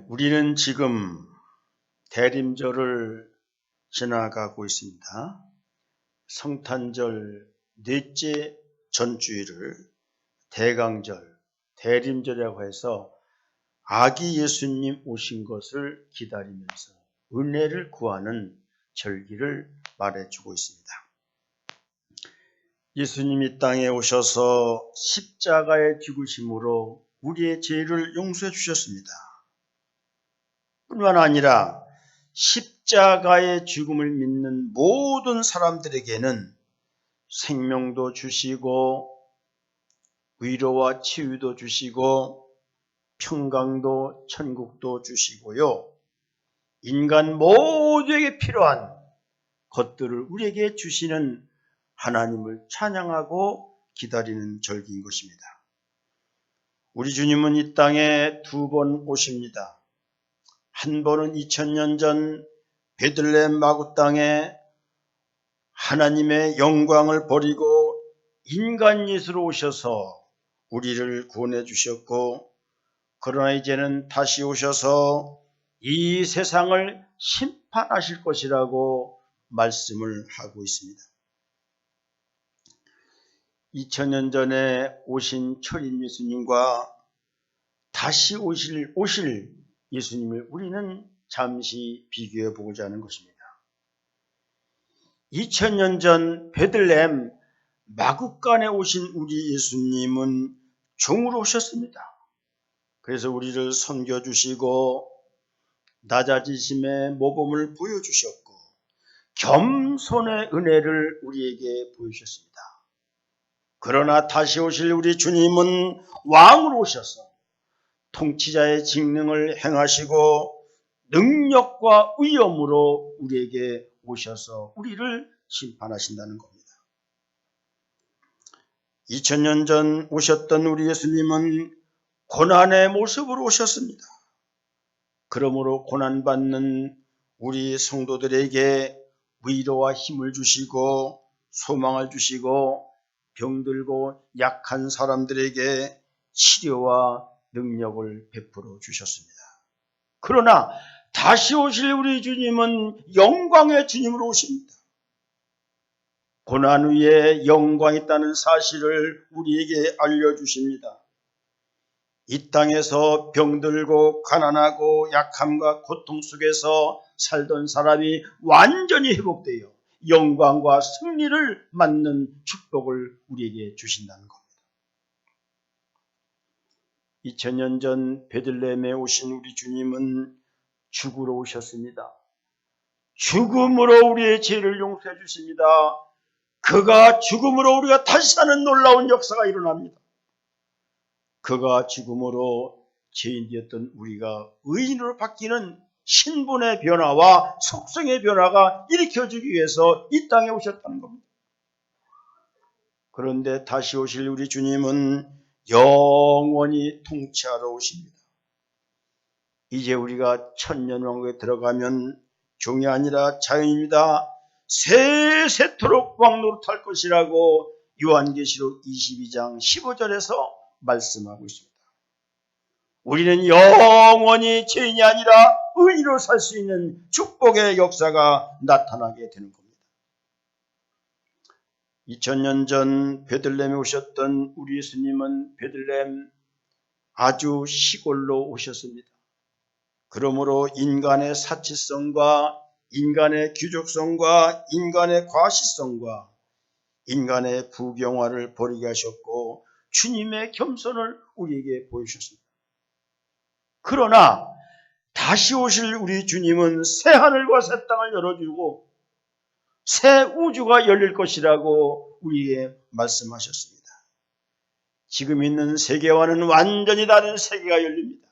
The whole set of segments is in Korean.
우리는 지금 대림절을 지나가고 있습니다. 성탄절 넷째 전주일을 대강절, 대림절이라고 해서 아기 예수님 오신 것을 기다리면서 은혜를 구하는 절기를 말해주고 있습니다. 예수님이 땅에 오셔서 십자가의 죽으심으로 우리의 죄를 용서해 주셨습니다. 뿐만 아니라 십자가의 죽음을 믿는 모든 사람들에게는 생명도 주시고 위로와 치유도 주시고 평강도 천국도 주시고요. 인간 모두에게 필요한 것들을 우리에게 주시는 하나님을 찬양하고 기다리는 절기인 것입니다. 우리 주님은 이 땅에 두 번 오십니다. 한 번은 2000년 전 베들레헴 마구 땅에 하나님의 영광을 버리고 인간 예수로 오셔서 우리를 구원해 주셨고, 그러나 이제는 다시 오셔서 이 세상을 심판하실 것이라고 말씀을 하고 있습니다. 2000년 전에 오신 철인 예수님과 다시 오실 예수님을 우리는 잠시 비교해 보고자 하는 것입니다. 2000년 전 베들레헴 마구간에 오신 우리 예수님은 종으로 오셨습니다. 그래서 우리를 섬겨주시고 낮아지심의 모범을 보여주셨고 겸손의 은혜를 우리에게 보여주셨습니다. 그러나 다시 오실 우리 주님은 왕으로 오셔서 통치자의 직능을 행하시고 능력과 위엄으로 우리에게 오셔서 우리를 심판하신다는 겁니다. 2000년 전 오셨던 우리 예수님은 고난의 모습으로 오셨습니다. 그러므로 고난받는 우리 성도들에게 위로와 힘을 주시고 소망을 주시고 병들고 약한 사람들에게 치료와 능력을 베풀어 주셨습니다. 그러나 다시 오실 우리 주님은 영광의 주님으로 오십니다. 고난 위에 영광이 있다는 사실을 우리에게 알려주십니다. 이 땅에서 병들고 가난하고 약함과 고통 속에서 살던 사람이 완전히 회복되어 영광과 승리를 맞는 축복을 우리에게 주신다는 겁니다. 2000년 전 베들레헴에 오신 우리 주님은 죽으러 오셨습니다. 죽음으로 우리의 죄를 용서해 주십니다. 그가 죽음으로 우리가 다시 사는 놀라운 역사가 일어납니다. 그가 죽음으로 죄인이었던 우리가 의인으로 바뀌는 신분의 변화와 속성의 변화가 일으켜주기 위해서 이 땅에 오셨다는 겁니다. 그런데 다시 오실 우리 주님은 영원히 통치하러 오십니다. 이제 우리가 천년왕국에 들어가면 종이 아니라 자연입니다. 세세토록 왕노릇할 것이라고 요한계시록 22장 15절에서 말씀하고 있습니다. 우리는 영원히 죄인이 아니라 의인으로 살 수 있는 축복의 역사가 나타나게 되는 겁니다. 2000년 전 베들레헴에 오셨던 우리 예수님은 베들레헴 아주 시골로 오셨습니다. 그러므로 인간의 사치성과 인간의 귀족성과 인간의 과시성과 인간의 부경화를 버리게 하셨고 주님의 겸손을 우리에게 보여주셨습니다. 그러나 다시 오실 우리 주님은 새 하늘과 새 땅을 열어주고 새 우주가 열릴 것이라고 우리에게 말씀하셨습니다. 지금 있는 세계와는 완전히 다른 세계가 열립니다.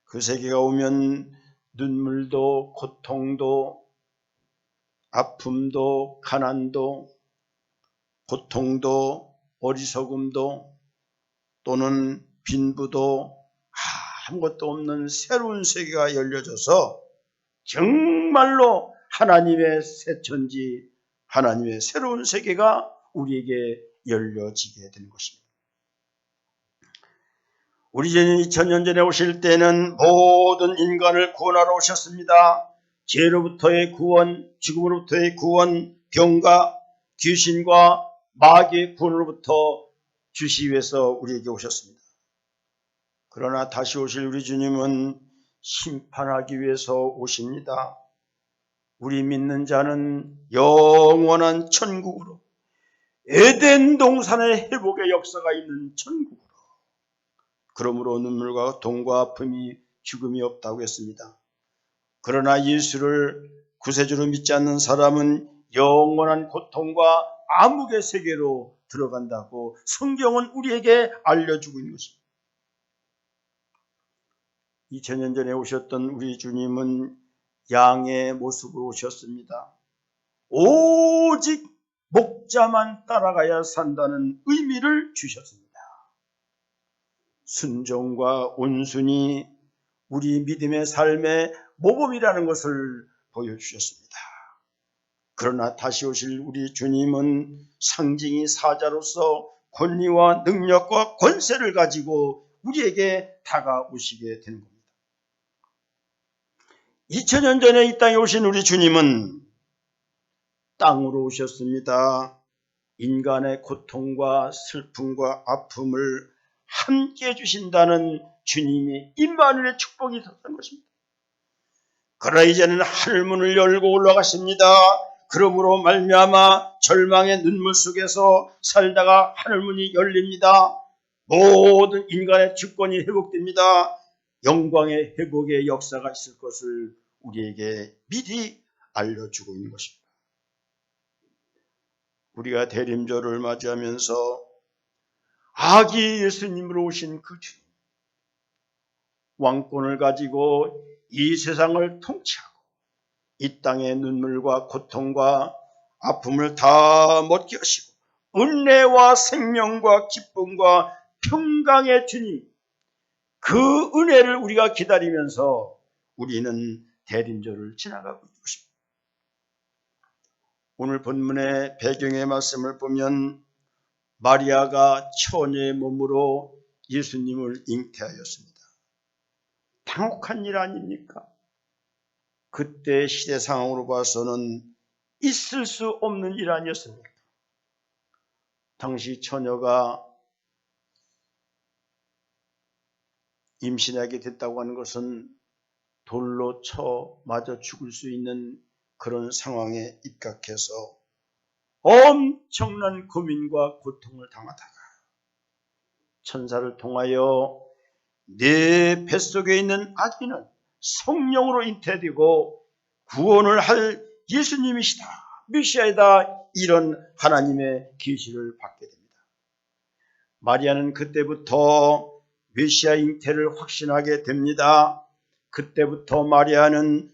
그 세계가 오면 눈물도 고통도 아픔도 가난도 고통도 어리석음도 또는 빈부도 아무것도 없는 새로운 세계가 열려져서 정말로 하나님의 새 천지, 하나님의 새로운 세계가 우리에게 열려지게 되는 것입니다. 우리 주님 2000년 전에 오실 때는 모든 인간을 구원하러 오셨습니다. 죄로부터의 구원, 죽음으로부터의 구원, 병과 귀신과 마귀의 구원으로부터 주시기 위해서 우리에게 오셨습니다. 그러나 다시 오실 우리 주님은 심판하기 위해서 오십니다. 우리 믿는 자는 영원한 천국으로, 에덴 동산의 회복의 역사가 있는 천국으로, 그러므로 눈물과 고통과 아픔이 죽음이 없다고 했습니다. 그러나 예수를 구세주로 믿지 않는 사람은 영원한 고통과 암흑의 세계로 들어간다고 성경은 우리에게 알려주고 있는 것입니다. 2000년 전에 오셨던 우리 주님은 양의 모습으로 오셨습니다. 오직 목자만 따라가야 산다는 의미를 주셨습니다. 순종과 온순이 우리 믿음의 삶의 모범이라는 것을 보여주셨습니다. 그러나 다시 오실 우리 주님은 상징이 사자로서 권위와 능력과 권세를 가지고 우리에게 다가오시게 되는 겁니다. 2000년 전에 이 땅에 오신 우리 주님은 땅으로 오셨습니다. 인간의 고통과 슬픔과 아픔을 함께 해주신다는 주님이 임마누엘의 축복이 있었던 것입니다. 그러나 이제는 하늘문을 열고 올라가십니다. 그러므로 말미암아 절망의 눈물 속에서 살다가 하늘문이 열립니다. 모든 인간의 주권이 회복됩니다. 영광의 회복의 역사가 있을 것을 우리에게 미리 알려주고 있는 것입니다. 우리가 대림절을 맞이하면서 아기 예수님으로 오신 그 주님, 왕권을 가지고 이 세상을 통치하고 이 땅의 눈물과 고통과 아픔을 다 멎게 하시고 은혜와 생명과 기쁨과 평강의 주님, 그 은혜를 우리가 기다리면서 우리는 대림절을 지나가고 있는 것입니다. 오늘 본문의 배경의 말씀을 보면 마리아가 처녀의 몸으로 예수님을 잉태하였습니다. 당혹한 일 아닙니까? 그때 시대 상황으로 봐서는 있을 수 없는 일 아니었습니까? 당시 처녀가 임신하게 됐다고 하는 것은 돌로 쳐 맞아 죽을 수 있는 그런 상황에 입각해서 엄청난 고민과 고통을 당하다가 천사를 통하여 내 뱃속에 있는 아기는 성령으로 잉태되고 구원을 할 예수님이시다, 메시아이다, 이런 하나님의 계시를 받게 됩니다. 마리아는 그때부터 메시아 잉태를 확신하게 됩니다. 그때부터 마리아는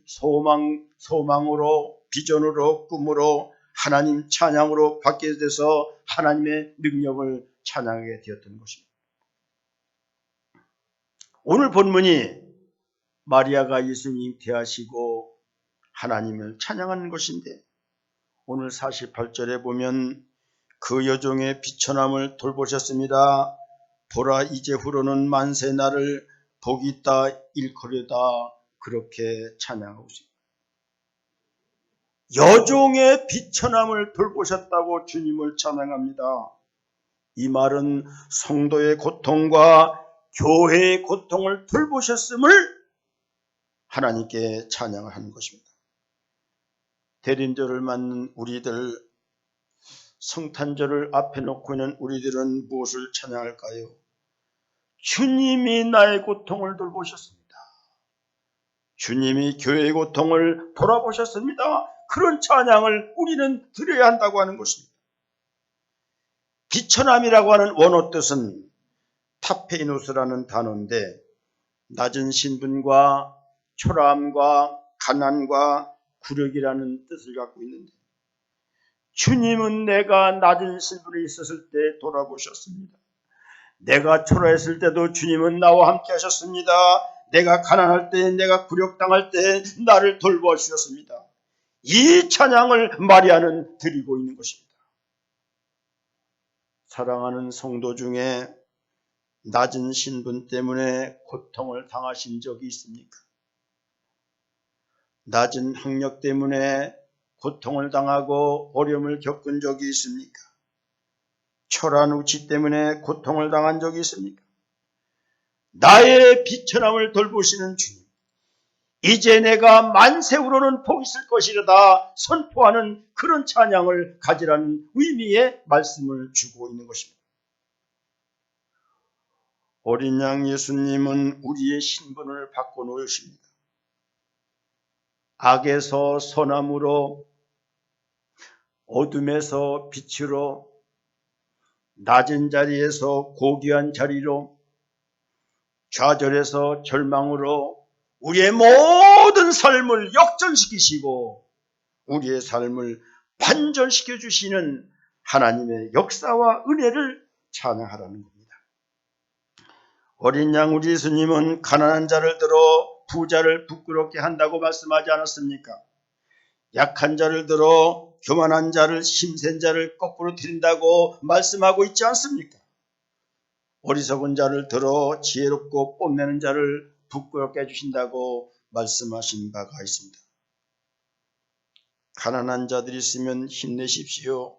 소망으로, 비전으로, 꿈으로, 하나님 찬양으로 받게 돼서 하나님의 능력을 찬양하게 되었던 것입니다. 오늘 본문이 마리아가 예수님 잉태하시고 하나님을 찬양하는 것인데, 오늘 48절에 보면 그 여종의 비천함을 돌보셨습니다. 보라, 이제후로는 만세 나를 복이 있다 일컬으다, 그렇게 찬양하고 있습니다. 여종의 비천함을 돌보셨다고 주님을 찬양합니다. 이 말은 성도의 고통과 교회의 고통을 돌보셨음을 하나님께 찬양을 하는 것입니다. 대림절을 맞는 우리들, 성탄절을 앞에 놓고 있는 우리들은 무엇을 찬양할까요? 주님이 나의 고통을 돌보셨습니다. 주님이 교회의 고통을 돌아보셨습니다. 그런 찬양을 우리는 드려야 한다고 하는 것입니다. 비천함이라고 하는 원어 뜻은 타페이노스라는 단어인데, 낮은 신분과 초라함과 가난과 굴욕이라는 뜻을 갖고 있는데, 주님은 내가 낮은 신분에 있었을 때 돌아보셨습니다. 내가 초라했을 때도 주님은 나와 함께 하셨습니다. 내가 가난할 때, 내가 굴욕당할 때 나를 돌보아주셨습니다. 이 찬양을 마리아는 드리고 있는 것입니다. 사랑하는 성도 중에 낮은 신분 때문에 고통을 당하신 적이 있습니까? 낮은 학력 때문에 고통을 당하고 어려움을 겪은 적이 있습니까? 초라한 우치 때문에 고통을 당한 적이 있습니까? 나의 비천함을 돌보시는 주님, 이제 내가 만세우로는 복 있을 것이라다 선포하는 그런 찬양을 가지라는 의미의 말씀을 주고 있는 것입니다. 어린 양 예수님은 우리의 신분을 바꿔놓으십니다. 악에서 선함으로, 어둠에서 빛으로, 낮은 자리에서 고귀한 자리로, 좌절에서 절망으로 우리의 모든 삶을 역전시키시고 우리의 삶을 반전시켜 주시는 하나님의 역사와 은혜를 찬양하라는 겁니다. 어린 양 우리 예수님은 가난한 자를 들어 부자를 부끄럽게 한다고 말씀하지 않았습니까? 약한 자를 들어 교만한 자를, 힘센 자를 거꾸로 드린다고 말씀하고 있지 않습니까? 어리석은 자를 들어 지혜롭고 뽐내는 자를 부끄럽게 해주신다고 말씀하신 바가 있습니다. 가난한 자들이 있으면 힘내십시오.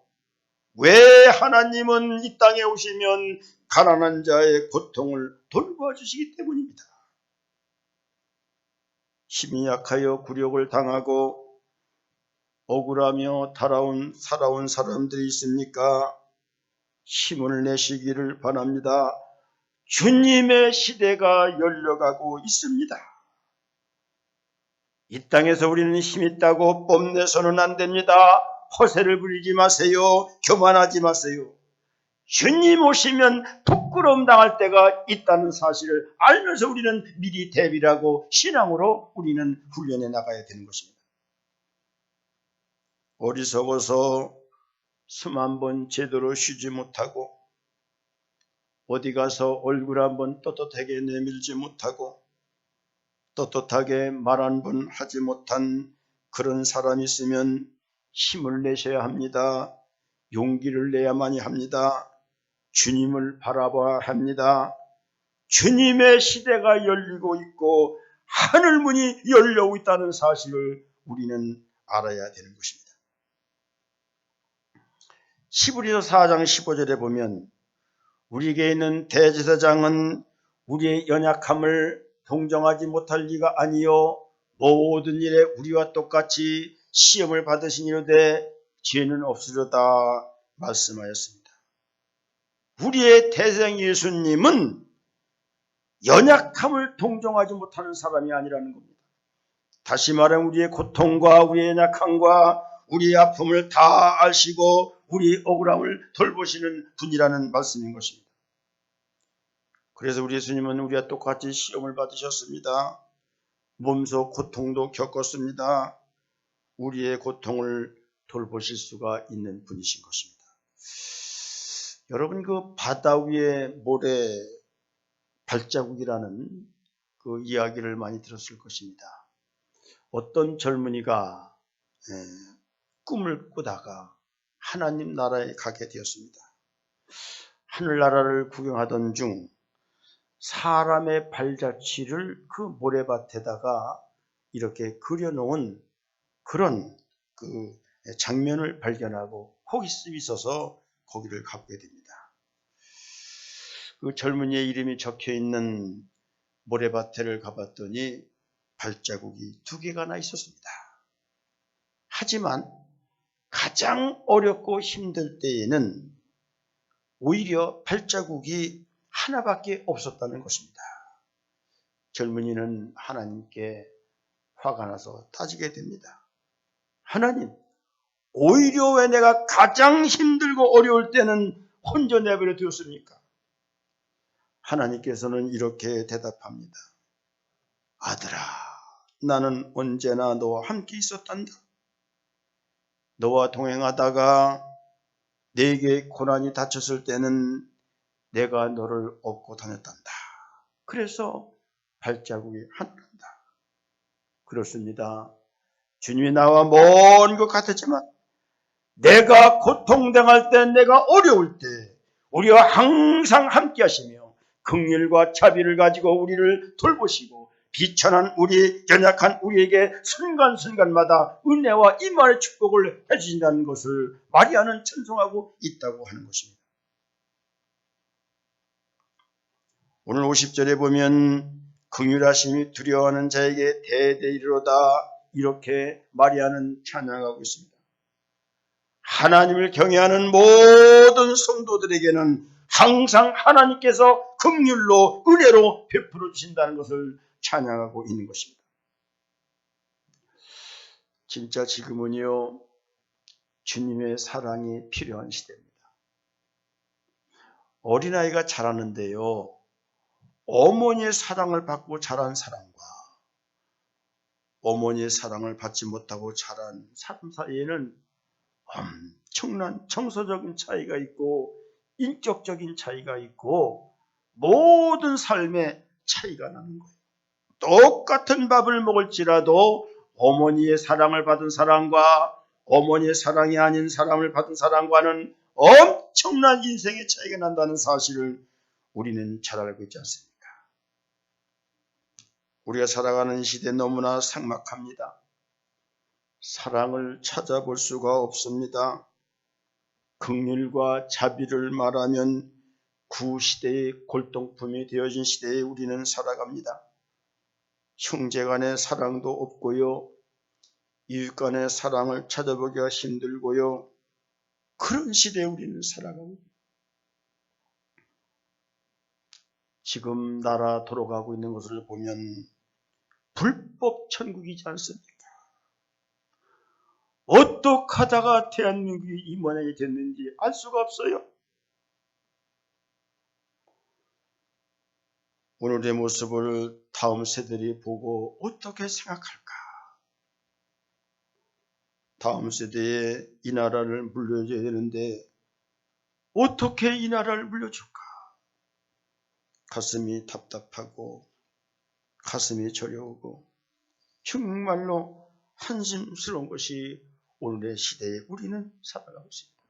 왜 하나님은 이 땅에 오시면 가난한 자의 고통을 돌보아주시기 때문입니다. 힘이 약하여 굴욕을 당하고 억울하며 살아온 사람들이 있습니까? 힘을 내시기를 바랍니다. 주님의 시대가 열려가고 있습니다. 이 땅에서 우리는 힘 있다고 뽐내서는 안 됩니다. 허세를 부리지 마세요. 교만하지 마세요. 주님 오시면 부끄러움 당할 때가 있다는 사실을 알면서 우리는 미리 대비를 하고 신앙으로 우리는 훈련해 나가야 되는 것입니다. 어리석어서 숨 한 번 제대로 쉬지 못하고 어디 가서 얼굴 한번 떳떳하게 내밀지 못하고 떳떳하게 말 한 번 하지 못한 그런 사람이 있으면 힘을 내셔야 합니다. 용기를 내야만이 합니다. 주님을 바라봐야 합니다. 주님의 시대가 열리고 있고 하늘문이 열려오고 있다는 사실을 우리는 알아야 되는 것입니다. 히브리서 4장 15절에 보면 우리에게 있는 대제사장은 우리의 연약함을 동정하지 못할 리가 아니요 모든 일에 우리와 똑같이 시험을 받으시니로되 죄는 없으려다 말씀하였습니다. 우리의 대생 예수님은 연약함을 동정하지 못하는 사람이 아니라는 겁니다. 다시 말하면 우리의 고통과 우리의 연약함과 우리의 아픔을 다 아시고 우리의 억울함을 돌보시는 분이라는 말씀인 것입니다. 그래서 우리 예수님은 우리와 똑같이 시험을 받으셨습니다. 몸소 고통도 겪었습니다. 우리의 고통을 돌보실 수가 있는 분이신 것입니다. 여러분, 그 바다 위에 모래 발자국이라는 그 이야기를 많이 들었을 것입니다. 어떤 젊은이가 꿈을 꾸다가 하나님 나라에 가게 되었습니다. 하늘나라를 구경하던 중 사람의 발자취를 그 모래밭에다가 이렇게 그려놓은 그런 그 장면을 발견하고 호기심이 있어서 거기를 가게 됩니다. 그 젊은이의 이름이 적혀있는 모래밭에를 가봤더니 발자국이 2개가 있었습니다. 하지만 가장 어렵고 힘들 때에는 오히려 발자국이 하나밖에 없었다는 것입니다. 젊은이는 하나님께 화가 나서 따지게 됩니다. 하나님, 오히려 왜 내가 가장 힘들고 어려울 때는 혼자 내버려 두었습니까? 하나님께서는 이렇게 대답합니다. 아들아, 나는 언제나 너와 함께 있었단다. 너와 동행하다가 내게 고난이 닥쳤을 때는 내가 너를 업고 다녔단다. 그래서 발자국이 하늘한다. 그렇습니다. 주님이 나와 먼 것 같았지만 내가 고통당할 때, 내가 어려울 때 우리와 항상 함께 하시며 긍휼과 자비를 가지고 우리를 돌보시고 비천한 우리 연약한 우리에게 순간순간마다 은혜와 임한의 축복을 해주신다는 것을 마리아는 찬송하고 있다고 하는 것입니다. 오늘 50절에 보면 긍휼하심이 두려워하는 자에게 대대이르로다, 이렇게 마리아는 찬양하고 있습니다. 하나님을 경외하는 모든 성도들에게는 항상 하나님께서 긍휼로 은혜로 베풀어 주신다는 것을 찬양하고 있는 것입니다. 진짜 지금은요, 주님의 사랑이 필요한 시대입니다. 어린아이가 자라는데요, 어머니의 사랑을 받고 자란 사람과 어머니의 사랑을 받지 못하고 자란 사람 사이에는 엄청난 정서적인 차이가 있고 인격적인 차이가 있고 모든 삶의 차이가 나는 거예요. 똑같은 밥을 먹을지라도 어머니의 사랑을 받은 사람과 어머니의 사랑이 아닌 사랑을 받은 사람과는 엄청난 인생의 차이가 난다는 사실을 우리는 잘 알고 있지 않습니까? 우리가 살아가는 시대 너무나 삭막합니다. 사랑을 찾아볼 수가 없습니다. 긍휼과 자비를 말하면 구시대의 골동품이 되어진 시대에 우리는 살아갑니다. 형제간의 사랑도 없고요, 이웃간의 사랑을 찾아보기가 힘들고요, 그런 시대에 우리는 살아가고 있습니다. 지금 나라 돌아가고 있는 것을 보면 불법 천국이지 않습니까? 어떻게 하다가 대한민국이 이 모양이 됐는지 알 수가 없어요. 오늘의 모습을 다음 세대들이 보고 어떻게 생각할까? 다음 세대에 이 나라를 물려줘야 되는데 어떻게 이 나라를 물려줄까? 가슴이 답답하고 가슴이 저려오고 정말로 한심스러운 것이 오늘의 시대에 우리는 살아가고 있습니다.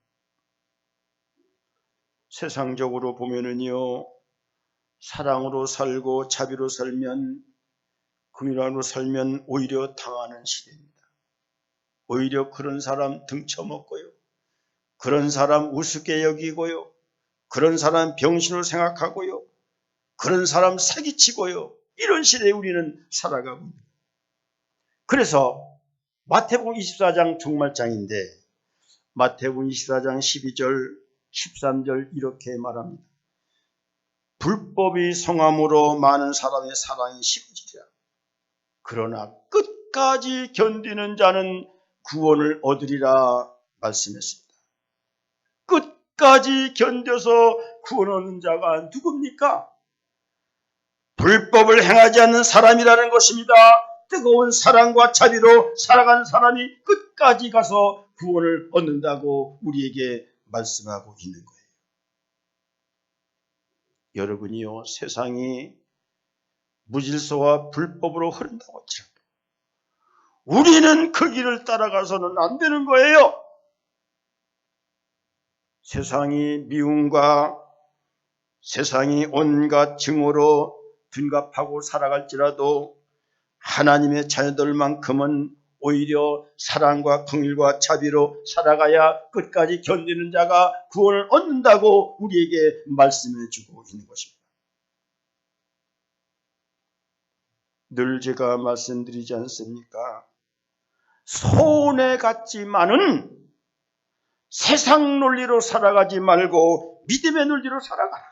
세상적으로 보면은요, 사랑으로 살고 자비로 살면, 긍휼함으로 살면 오히려 당하는 시대입니다. 오히려 그런 사람 등쳐먹고요, 그런 사람 우습게 여기고요, 그런 사람 병신으로 생각하고요, 그런 사람 사기치고요, 이런 시대에 우리는 살아가고 있습니다. 그래서 마태복음 24장 종말장인데 마태복음 24장 12절 13절 이렇게 말합니다. 불법이 성함으로 많은 사람의 사랑이 식어지리라. 그러나 끝까지 견디는 자는 구원을 얻으리라 말씀했습니다. 끝까지 견뎌서 구원 얻는 자가 누굽니까? 불법을 행하지 않는 사람이라는 것입니다. 뜨거운 사랑과 자비로 살아가는 사람이 끝까지 가서 구원을 얻는다고 우리에게 말씀하고 있는 거예요. 여러분이요, 세상이 무질서와 불법으로 흐른다고 할지라도 우리는 그 길을 따라가서는 안 되는 거예요. 세상이 미움과 세상이 온갖 증오로 둔갑하고 살아갈지라도 하나님의 자녀들만큼은 오히려 사랑과 긍휼과 자비로 살아가야 끝까지 견디는 자가 구원을 얻는다고 우리에게 말씀해 주고 있는 것입니다. 늘 제가 말씀드리지 않습니까? 손해 같지만은 세상 논리로 살아가지 말고 믿음의 논리로 살아가라.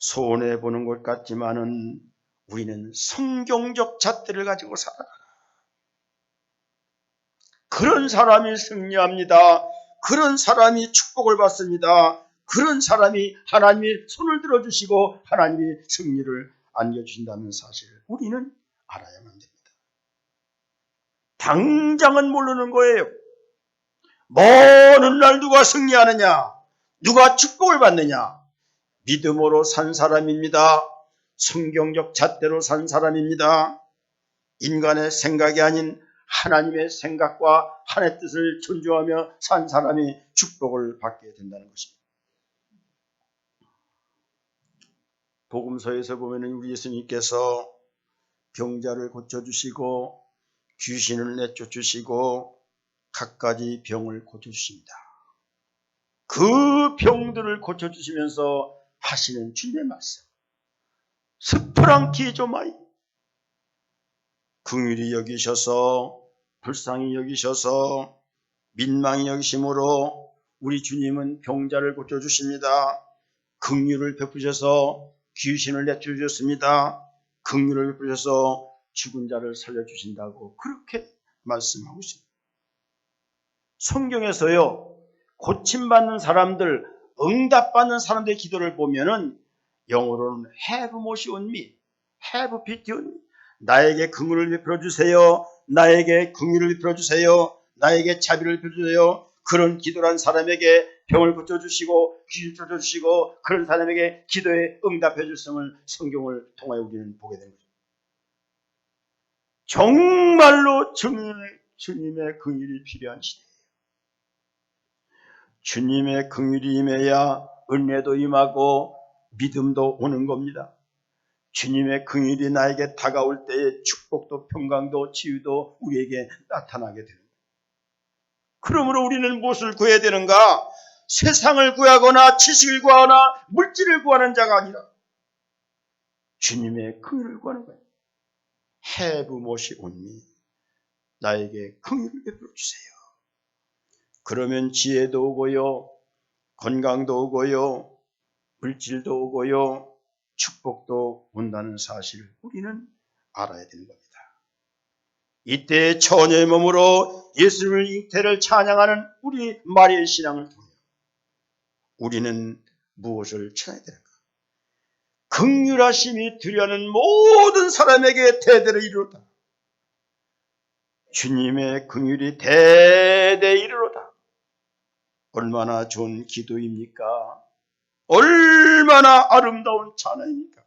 손해보는 것 같지만은 우리는 성경적 잣대를 가지고 살아가라. 그런 사람이 승리합니다. 그런 사람이 축복을 받습니다. 그런 사람이 하나님이 손을 들어주시고 하나님이 승리를 안겨주신다는 사실을 우리는 알아야만 됩니다. 당장은 모르는 거예요. 먼 날 누가 승리하느냐, 누가 축복을 받느냐, 믿음으로 산 사람입니다. 성경적 잣대로 산 사람입니다. 인간의 생각이 아닌 하나님의 생각과 하나님의 뜻을 존중하며 산 사람이 축복을 받게 된다는 것입니다. 복음서에서 보면은 우리 예수님께서 병자를 고쳐주시고 귀신을 내쫓으시고 갖가지 병을 고쳐주십니다. 그 병들을 고쳐주시면서 하시는 주님의 말씀. 스프랑키 조마이. 긍휼히 여기셔서 불쌍히 여기셔서 민망히 여기심으로 우리 주님은 병자를 고쳐주십니다. 긍휼을 베푸셔서 귀신을 내쫓으셨습니다. 긍휼을 베푸셔서 죽은 자를 살려주신다고 그렇게 말씀하고 있습니다. 성경에서요, 고침받는 사람들, 응답받는 사람들의 기도를 보면은 영어로는 have mercy on me, have pity on me. 나에게 긍휼을 베풀어 주세요. 나에게 긍휼을 베풀어 주세요. 나에게 자비를 베풀어 주세요. 그런 기도란 사람에게 병을 고쳐주시고 귀신을 쫓아주시고 그런 사람에게 기도에 응답해 주심을 성경을 통하여 우리는 보게 됩니다. 정말로 주님의 긍휼이 필요한 시대예요. 주님의 긍휼이 임해야 은혜도 임하고 믿음도 오는 겁니다. 주님의 긍휼이 나에게 다가올 때에 축복도 평강도 치유도 우리에게 나타나게 됩니다. 그러므로 우리는 무엇을 구해야 되는가? 세상을 구하거나 지식을 구하거나 물질을 구하는 자가 아니라 주님의 긍휼을 구하는 거예요. Have mercy on me. 나에게 긍휼을 베풀어 주세요. 그러면 지혜도 오고요, 건강도 오고요, 물질도 오고요, 축복도 온다는 사실을 우리는 알아야 되는 겁니다. 이때 처녀의 몸으로 예수님의 잉태를 찬양하는 우리 마리아의 신앙을 통해 우리는 무엇을 찾아야 되는가? 긍휼하심이 두려는 모든 사람에게 대대로 이르로다. 주님의 긍휼이 대대 이르로다. 얼마나 좋은 기도입니까? 얼마나 아름다운 찬양입니까?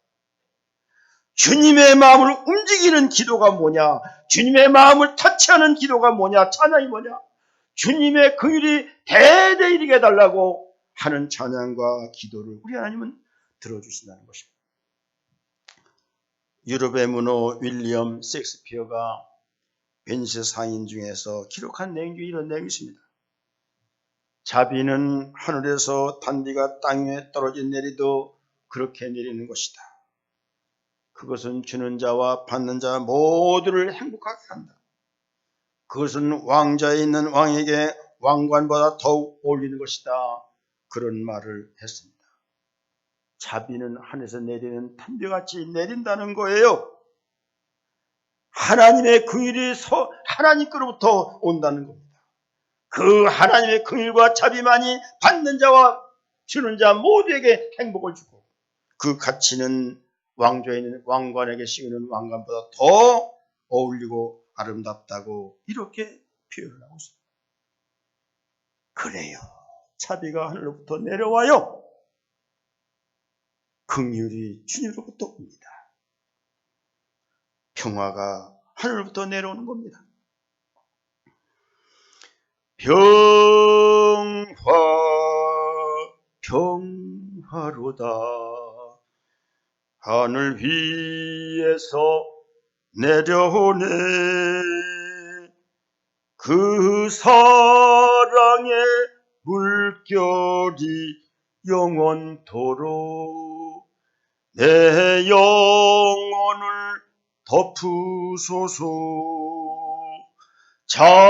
주님의 마음을 움직이는 기도가 뭐냐? 주님의 마음을 터치하는 기도가 뭐냐? 찬양이 뭐냐? 주님의 긍휼이 대대 이르게 해달라고 하는 찬양과 기도를 우리 하나님은 들어주신다는 것입니다. 유럽의 문호 윌리엄 셰익스피어가 벤시 상인 중에서 기록한 내용 중에 이런 내용이 있습니다. 자비는 하늘에서 단비가 땅 위에 떨어져 내리도 그렇게 내리는 것이다. 그것은 주는 자와 받는 자 모두를 행복하게 한다. 그것은 왕자에 있는 왕에게 왕관보다 더욱 어울리는 것이다. 그런 말을 했습니다. 자비는 하늘에서 내리는 단비같이 내린다는 거예요. 하나님의 긍휼이 하나님께로부터 온다는 겁니다. 그 하나님의 긍휼과 자비만이 받는 자와 주는 자 모두에게 행복을 주고 그 가치는 왕좌에 있는 왕관에게 씌우는 왕관보다 더 어울리고 아름답다고 이렇게 표현을 하고 있습니다. 그래요. 자비가 하늘로부터 내려와요. 긍휼이 주님으로부터 옵니다. 평화가 하늘로부터 내려오는 겁니다. 평화로다. 하늘 위에서 내려오네. 그 사랑의 물결이 영원토록 내 영혼을 덮으소서. 자비로다.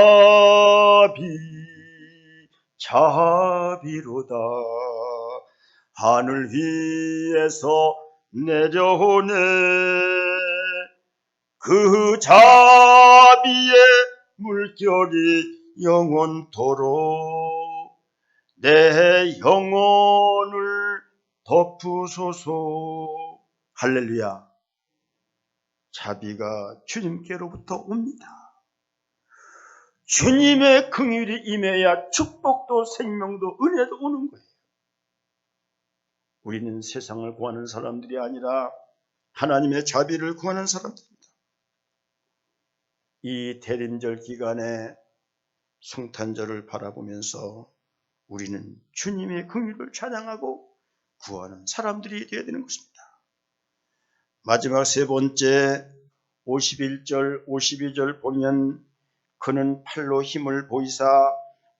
하늘 위에서 내려오네. 그 자비의 물결이 영원토록 내 영혼을 덮으소서. 할렐루야. 자비가 주님께로부터 옵니다. 주님의 긍휼이 임해야 축복도 생명도 은혜도 오는 거예요. 우리는 세상을 구하는 사람들이 아니라 하나님의 자비를 구하는 사람들입니다. 이 대림절 기간에 성탄절을 바라보면서 우리는 주님의 긍휼을 찬양하고 구하는 사람들이 되어야 되는 것입니다. 마지막 세 번째 51절 52절 보면 그는 팔로 힘을 보이사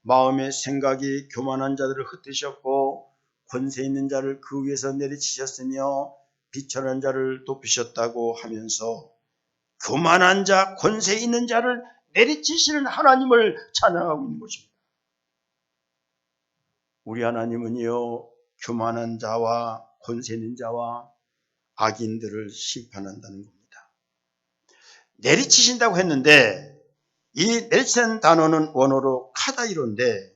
마음의 생각이 교만한 자들을 흩으셨고 권세 있는 자를 그 위에서 내리치셨으며 비천한 자를 높이셨다고 하면서 교만한 자, 권세 있는 자를 내리치시는 하나님을 찬양하고 있는 것입니다. 우리 하나님은요, 교만한 자와 권세 있는 자와 악인들을 심판한다는 겁니다. 내리치신다고 했는데 이 내리치는 단어는 원어로 카다이로인데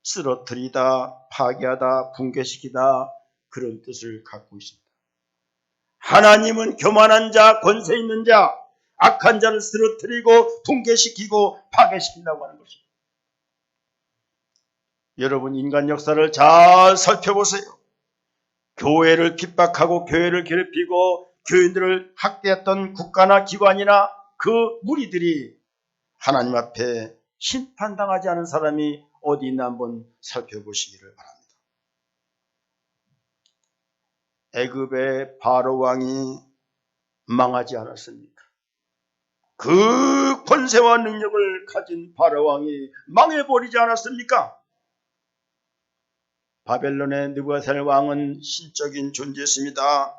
쓰러뜨리다, 파괴하다, 붕괴시키다 그런 뜻을 갖고 있습니다. 하나님은 교만한 자, 권세 있는 자, 악한 자를 쓰러뜨리고 붕괴시키고 파괴시킨다고 하는 것입니다. 여러분 인간 역사를 잘 살펴보세요. 교회를 핍박하고 교회를 괴롭히고 교인들을 학대했던 국가나 기관이나 그 무리들이 하나님 앞에 심판당하지 않은 사람이 어디 있나 한번 살펴보시기를 바랍니다. 애굽의 바로 왕이 망하지 않았습니까? 그 권세와 능력을 가진 바로 왕이 망해버리지 않았습니까? 바벨론의 느부갓네살 왕은 신적인 존재였습니다.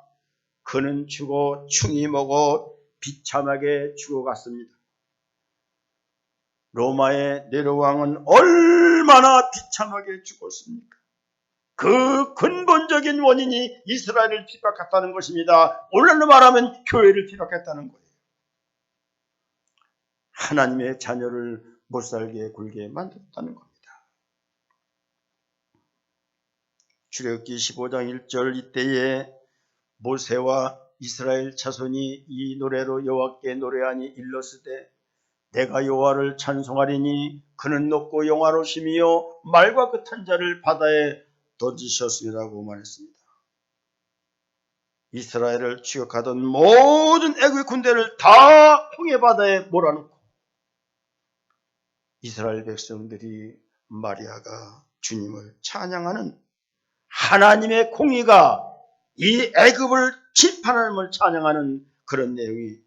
그는 죽어 충이 먹어 비참하게 죽어갔습니다. 로마의 네로 왕은 얼마나 비참하게 죽었습니까? 그 근본적인 원인이 이스라엘을 핍박했다는 것입니다. 오늘날로 말하면 교회를 핍박했다는 거예요. 하나님의 자녀를 못살게 굴게 만들었다는 겁니다. 출애굽기 15장 1절 이때에 모세와 이스라엘 자손이 이 노래로 여호와께 노래하니 일렀으되 내가 여호와를 찬송하리니 그는 높고 영화로우시며 말과 끝한 자를 바다에 던지셨으리라고 말했습니다. 이스라엘을 추격하던 모든 애국의 군대를 다 홍해 바다에 몰아넣고 이스라엘 백성들이 마리아가 주님을 찬양하는 하나님의 공의가 이 애굽을 심판함을 찬양하는 그런 내용이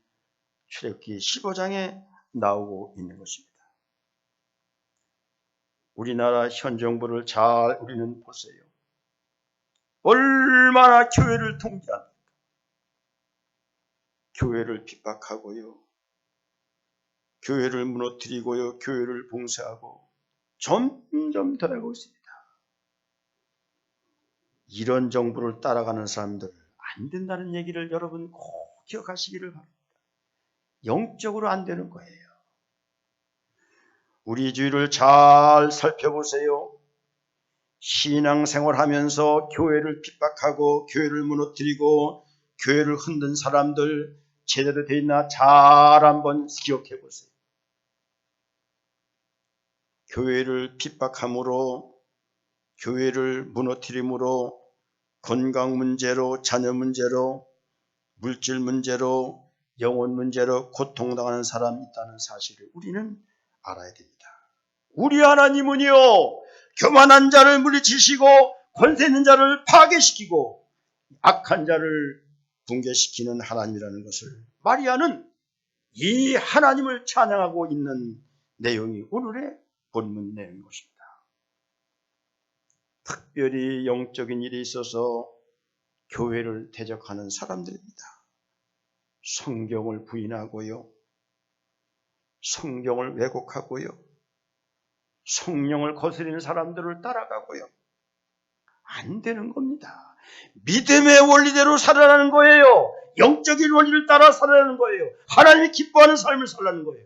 출애굽기 15장에 나오고 있는 것입니다. 우리나라 현 정부를 잘 우리는 보세요. 얼마나 교회를 통제합니까? 교회를 핍박하고요. 교회를 무너뜨리고요. 교회를 봉쇄하고 점점 더하고 있습니다. 이런 정부를 따라가는 사람들 안 된다는 얘기를 여러분 꼭 기억하시기를 바랍니다. 영적으로 안 되는 거예요. 우리 주위를 잘 살펴보세요. 신앙생활하면서 교회를 핍박하고 교회를 무너뜨리고 교회를 흔든 사람들 제대로 돼 있나 잘 한번 기억해 보세요. 교회를 핍박함으로 교회를 무너뜨림으로 건강 문제로 자녀 문제로 물질 문제로 영혼 문제로 고통당하는 사람이 있다는 사실을 우리는 알아야 됩니다. 우리 하나님은요 교만한 자를 물리치시고 권세 있는 자를 파괴시키고 악한 자를 붕괴시키는 하나님이라는 것을 마리아는 이 하나님을 찬양하고 있는 내용이 오늘의 본문 내용인 것입니다. 특별히 영적인 일이 있어서 교회를 대적하는 사람들입니다. 성경을 부인하고요. 성경을 왜곡하고요. 성령을 거스리는 사람들을 따라가고요. 안 되는 겁니다. 믿음의 원리대로 살아가는 거예요. 영적인 원리를 따라 살아가는 거예요. 하나님이 기뻐하는 삶을 살라는 거예요.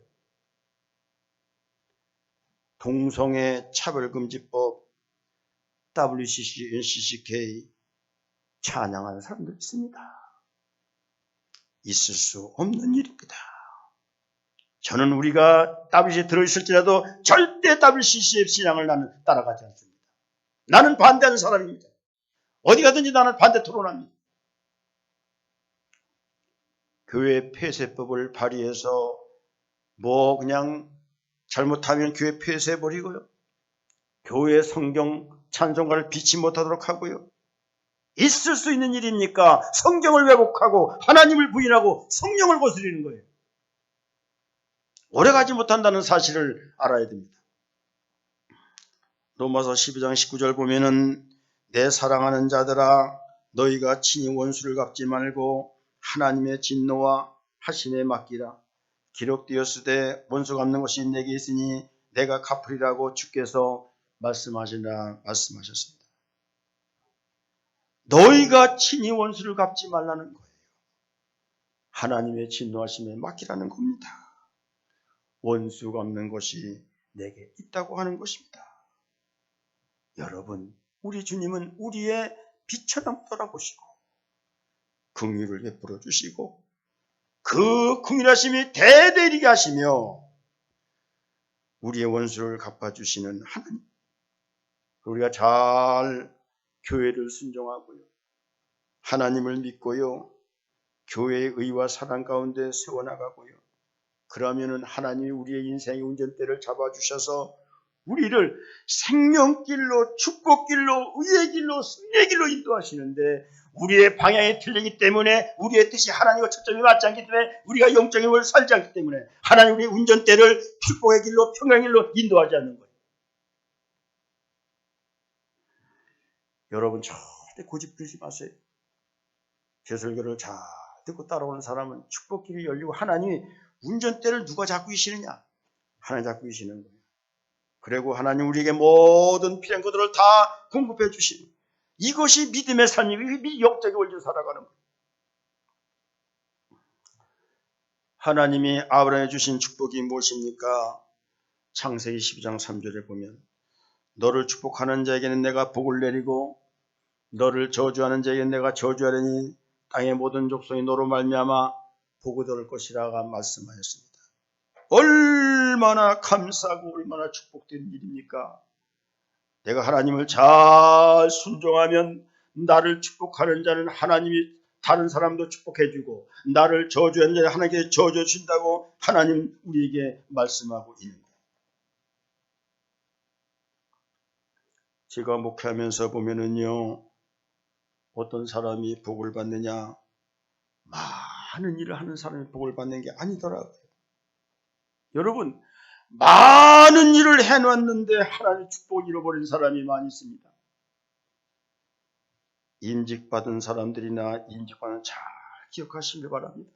동성애 차별금지법 WCC, NCCK 찬양하는 사람들 있습니다. 있을 수 없는 일입니다. 저는 우리가 WCC에 들어있을지라도 절대 WCC의 신앙을 나는 따라가지 않습니다. 나는 반대하는 사람입니다. 어디 가든지 나는 반대 토론합니다. 교회 폐쇄법을 발의해서 그냥 잘못하면 교회 폐쇄해버리고요. 교회 성경 찬송가를 비치 못하도록 하고요. 있을 수 있는 일입니까? 성경을 왜곡하고 하나님을 부인하고 성령을 거스리는 거예요. 오래가지 못한다는 사실을 알아야 됩니다. 로마서 12장 19절 보면은 내 사랑하는 자들아 너희가 친히 원수를 갚지 말고 하나님의 진노와 하심에 맡기라. 기록되었으되 원수 갚는 것이 내게 있으니 내가 갚으리라고 주께서 말씀하셨습니다. 너희가 친히 원수를 갚지 말라는 거예요. 하나님의 진노하심에 맡기라는 겁니다. 원수 갚는 것이 내게 있다고 하는 것입니다. 여러분, 우리 주님은 우리의 비천함 돌아보시고 긍휼을 베풀어 주시고 그 긍휼하심이 대대리게 하시며 우리의 원수를 갚아주시는 하나님. 우리가 잘 교회를 순종하고요. 하나님을 믿고요. 교회의 의와 사랑 가운데 세워나가고요. 그러면은 하나님이 우리의 인생의 운전대를 잡아주셔서 우리를 생명길로, 축복길로, 의의 길로, 승리의 길로 인도하시는데 우리의 방향이 틀리기 때문에 우리의 뜻이 하나님과 초점이 맞지 않기 때문에 우리가 영적인 걸 살지 않기 때문에 하나님 우리의 운전대를 축복의 길로, 평강의 길로 인도하지 않는 거예요. 여러분 절대 고집 부리지 마세요. 제 설교를 잘 듣고 따라오는 사람은 축복길이 열리고 하나님이 운전대를 누가 잡고 계시느냐? 하나님 잡고 계시는 거예요. 그리고 하나님 우리에게 모든 필요한 것들을 다 공급해 주시는 이것이 믿음의 삶이고 영적인 원리로 살아가는 거예요. 하나님이 아브라함에 주신 축복이 무엇입니까? 창세기 12장 3절에 보면 너를 축복하는 자에게는 내가 복을 내리고 너를 저주하는 자에게는 내가 저주하려니 땅의 모든 족속이 너로 말미암아 복을 얻을 것이라고 말씀하셨습니다. 얼마나 감사하고 얼마나 축복된 일입니까? 내가 하나님을 잘 순종하면 나를 축복하는 자는 하나님이 다른 사람도 축복해주고 나를 저주하는 자는 하나님께 저주해 준다고 하나님 우리에게 말씀하고 있는 거예요. 제가 목회하면서 보면은요, 어떤 사람이 복을 받느냐, 많은 일을 하는 사람이 복을 받는 게 아니더라고요. 여러분, 많은 일을 해놨는데 하나님의 축복을 잃어버린 사람이 많이 있습니다. 임직받은 사람들이나 임직받은 잘 기억하시길 바랍니다.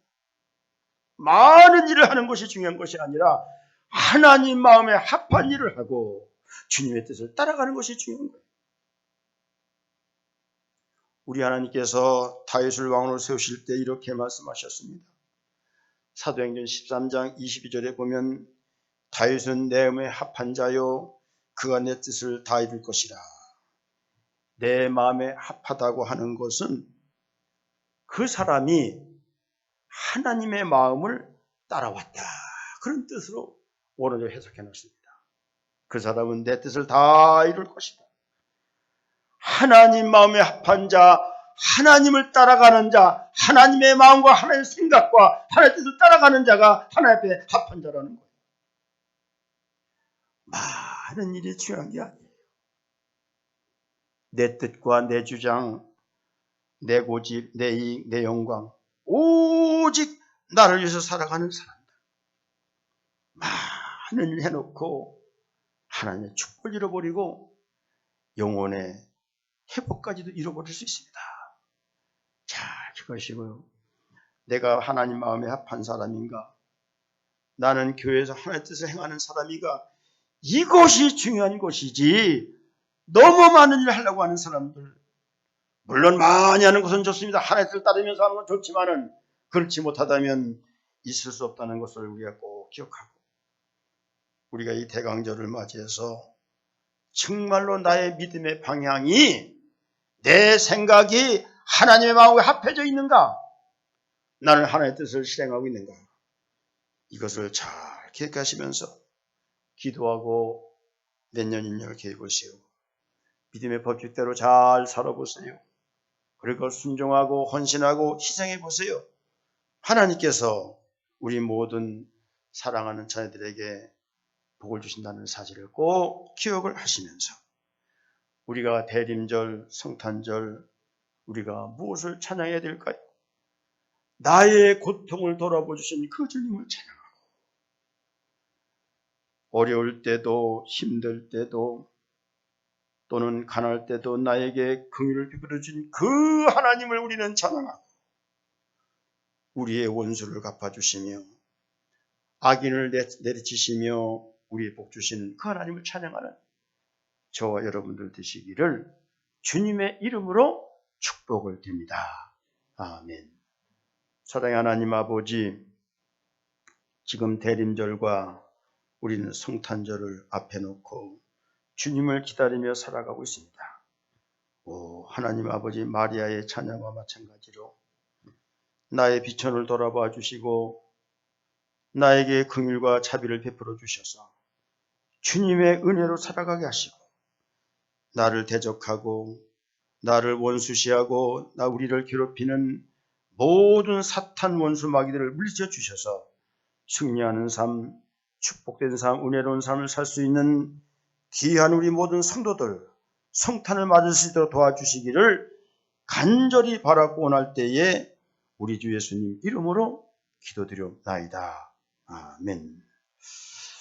많은 일을 하는 것이 중요한 것이 아니라 하나님 마음에 합한 일을 하고 주님의 뜻을 따라가는 것이 중요한 거예요. 우리 하나님께서 다윗을 왕으로 세우실 때 이렇게 말씀하셨습니다. 사도행전 13장 22절에 보면 다윗은 내 마음에 합한 자요 그가 내 뜻을 다 이룰 것이라. 내 마음에 합하다고 하는 것은 그 사람이 하나님의 마음을 따라왔다. 그런 뜻으로 원어를 해석해 놓습니다. 그 사람은 내 뜻을 다 이룰 것이다. 하나님 마음에 합한 자, 하나님을 따라가는 자, 하나님의 마음과 하나님의 생각과 하나님의 뜻을 따라가는 자가 하나님 앞에 합한 자라는 거예요. 많은 일이 중요한 게 아니에요. 내 뜻과 내 주장, 내 고집, 내 이익, 내 영광, 오직 나를 위해서 살아가는 사람들. 많은 일 해놓고 하나님의 축복을 잃어버리고 영혼의 회복까지도 잃어버릴 수 있습니다. 자, 그것이고요. 내가 하나님 마음에 합한 사람인가? 나는 교회에서 하나님의 뜻을 행하는 사람인가? 이것이 중요한 것이지 너무 많은 일을 하려고 하는 사람들, 물론 많이 하는 것은 좋습니다. 하나님의 뜻을 따르면서 하는 건 좋지만은 그렇지 못하다면 있을 수 없다는 것을 우리가 꼭 기억하고 우리가 이 대강절을 맞이해서 정말로 나의 믿음의 방향이 내 생각이 하나님의 마음에 합해져 있는가? 나는 하나님의 뜻을 실행하고 있는가? 이것을 잘 기억하시면서 기도하고 내년 인력을 계획하세요. 믿음의 법칙대로 잘 살아보세요. 그리고 순종하고 헌신하고 희생해 보세요. 하나님께서 우리 모든 사랑하는 자녀들에게 복을 주신다는 사실을 꼭 기억을 하시면서 우리가 대림절, 성탄절, 우리가 무엇을 찬양해야 될까요? 나의 고통을 돌아보주신 그 주님을 찬양하고, 어려울 때도 힘들 때도 또는 가난할 때도 나에게 긍휼을 베풀어 주신 그 하나님을 우리는 찬양하고, 우리의 원수를 갚아주시며 악인을 내리치시며 우리의 복 주시는 그 하나님을 찬양하는 저와 여러분들 되시기를 주님의 이름으로 축복을 드립니다. 아멘. 사랑의 하나님 아버지, 지금 대림절과 우리는 성탄절을 앞에 놓고 주님을 기다리며 살아가고 있습니다. 하나님 아버지, 마리아의 찬양과 마찬가지로 나의 비천을 돌아봐 주시고 나에게 긍휼과 자비를 베풀어 주셔서 주님의 은혜로 살아가게 하시고, 나를 대적하고 나를 원수시하고 우리를 괴롭히는 모든 사탄 원수 마귀들을 물리쳐 주셔서 승리하는 삶, 축복된 삶, 은혜로운 삶을 살 수 있는 귀한 우리 모든 성도들, 성탄을 맞을 수 있도록 도와주시기를 간절히 바라고 원할 때에 우리 주 예수님 이름으로 기도드려옵나이다. 아멘.